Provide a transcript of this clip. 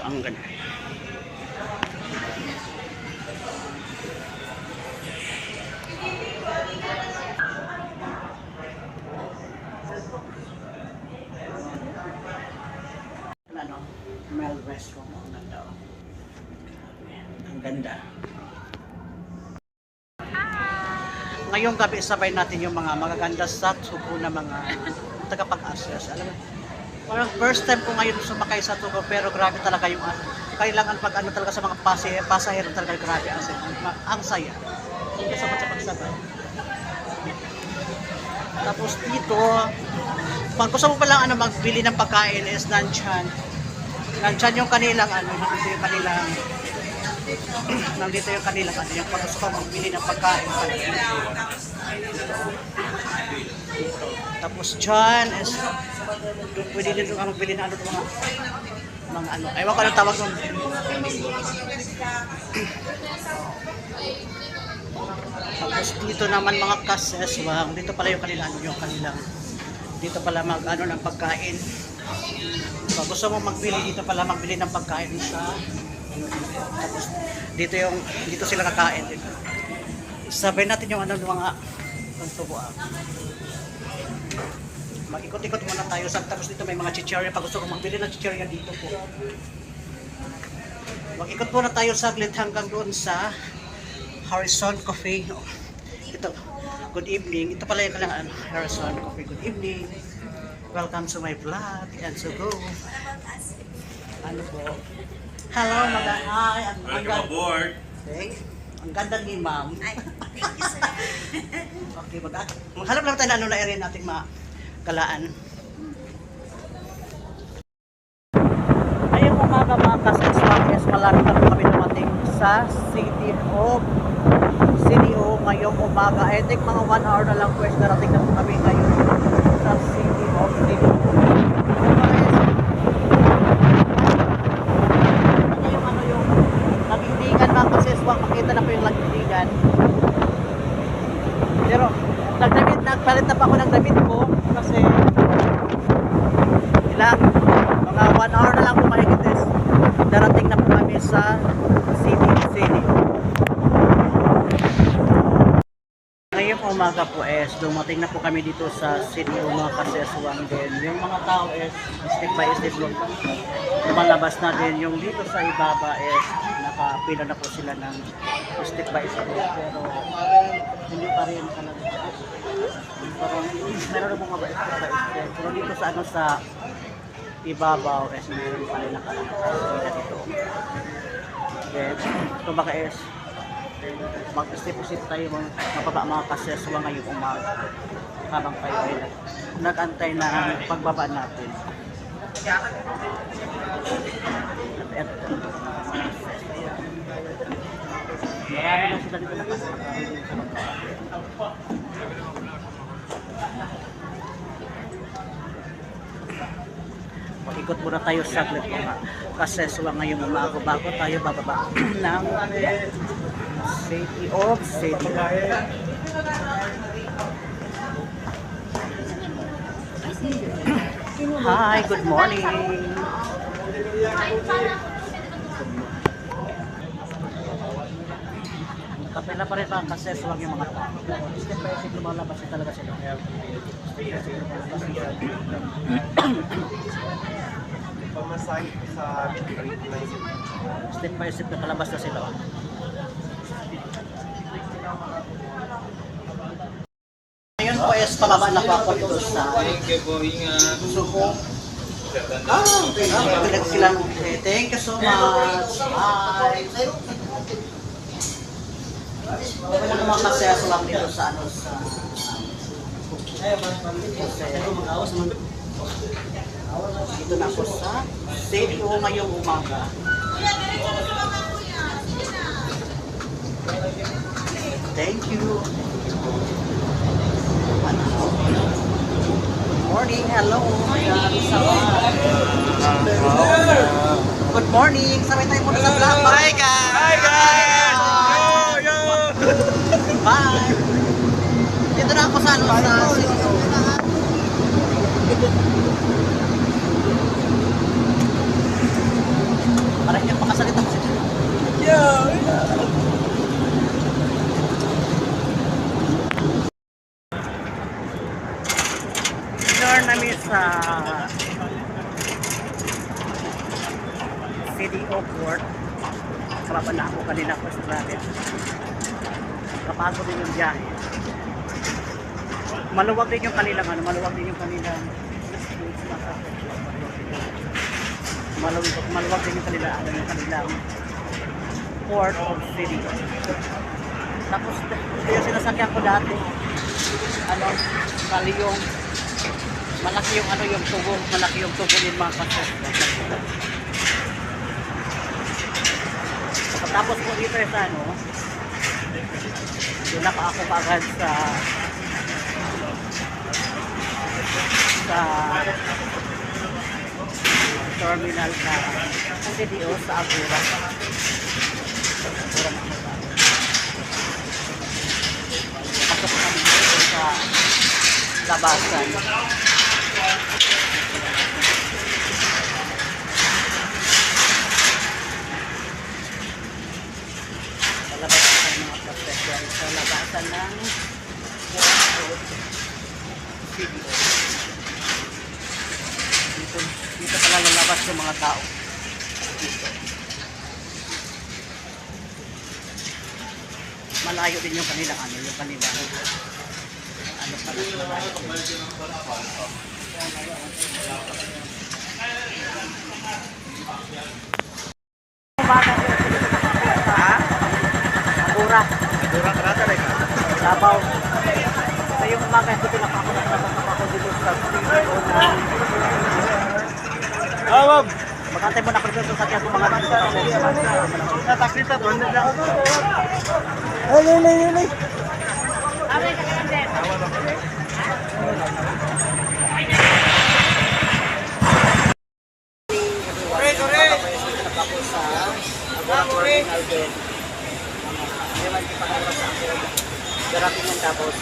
Ang ganda. Ano? Mel restaurant. Ang ganda. Ang ganda. Ngayong gabi sabay natin yung mga magaganda sa Tugu na mga tagapag-assess. Alam mo, parang first time ko ngayon sumakay sa Tugu, pero grabe talaga yung kailangan pag ano talaga sa mga pasahero talaga, grabe ang saya. Hindi kasama sa pagsabay. Tapos dito, pag gusto mo palang ano, magbili ng pagkain is nandyan yung kanilang ano, nandito yung kanilang ano, yung pag gusto ko magbili ng pagkain. Tapos dyan is pwede din yung magbili na ano, mga ano, ewan ko anong tawag nun. Tapos dito naman mga kaseswang, dito pala yung kanilang dito pala mag ano ng pagkain. So, gusto mo magbili, dito pala magbili ng pagkain sa tapos dito sila kakain din. Sabay natin yung ano ng mga tubuan. Mag-ikot-ikot muna tayo tapos dito may mga chichirya. Pag gusto ko magbili ng chichirya dito po. Mag-ikot muna tayo saglit hanggang doon sa Harrison Coffee. Ito, good evening. Ito pala yung kailangan Harrison Coffee. Good evening. Welcome to my vlog. And so go. Ano po? Hello, hi. Welcome aboard. Okay. Ang ganda ni ma'am. Thank you, sir. Okay, maghanap lang tayo na ano na area nating makalaan. Ngayong umaga mga kaseswang is malapit na kami dumating sa City of ngayong umaga. I think mga 1 hour na lang po is darating na po kami ngayon sa City of makita na po yung lagdigan. Pero nagpalit na pa ako ng damit ko kasi mga 1 hour na lang po mahigit is darating na po kami sa city. Ngayong umaga po is dumating na po kami dito sa city o mga kaseswang din. Yung mga tao is step by step lumalabas na din. Yung dito sa ibaba is nakapila na po sila ng step by step, pero hindi pa rin talaga. Parang meron na mga step by step, pero dito sa ano sa ibabaw is meron pa rin nakapila dito. Then ito baka is mag-step tayo mga kaseswa ngayong umaga habang tayo ay nag-antay na ang pagbaba natin. At marami na sila dito Ikot muna tayo saglit mga kaseswa ngayong umaga bago tayo bababa ng City of City. Hi, good morning. Kapila pa rin pa kasi suwag yung mga tao. Step by step lumalabas talaga sila. Pamasahe sa Step by step nakalabas na sila. Ngayon po is pababa na po ako dito sa Suko. Thank you so much. Bye. Wala naman kasi aso lang dito sa ano sa dito na po sa City o ngayong umaga. Thank you. Morning, hello. Good morning. Sabay tayo muna sa vlog. Bye guys. Hi guys. Yo. Bye. Dito na ako sa ano sa City. CDO Port. Kababa na ako kanina po sa travel. Kapasok din yung biyahe. Maluwag din yung kanilang maluwag din yung kanilang maluwag din yung kanilang port of city. Tapos ito yung sinasakyan ko dati. Kali yung malaki yung yung tubong, malaki yung tubong yung mga kasos. Tapos po dito sa doon na ako agad sa terminal na CDO sa Agura. Agura na ako. Pasok kami dito sa labasan. Labasan ng mga professional sa labasan ng CDO. Dito pala lalabas yung mga tao. Dito. Malayo din yung kanilang yung kanilang pala malayo. Ha? Agura. Agura karata rin. Labaw. Sa yung umaga ito pinapako dito sa CDO na Awag! magkantay mo na ko dito sa sakyan ko mga bata. Nataklita to, hindi na. Ay. Tapos sa terminal din. Ngayon, hindi pa kayo sa ako. Darating yan tapos.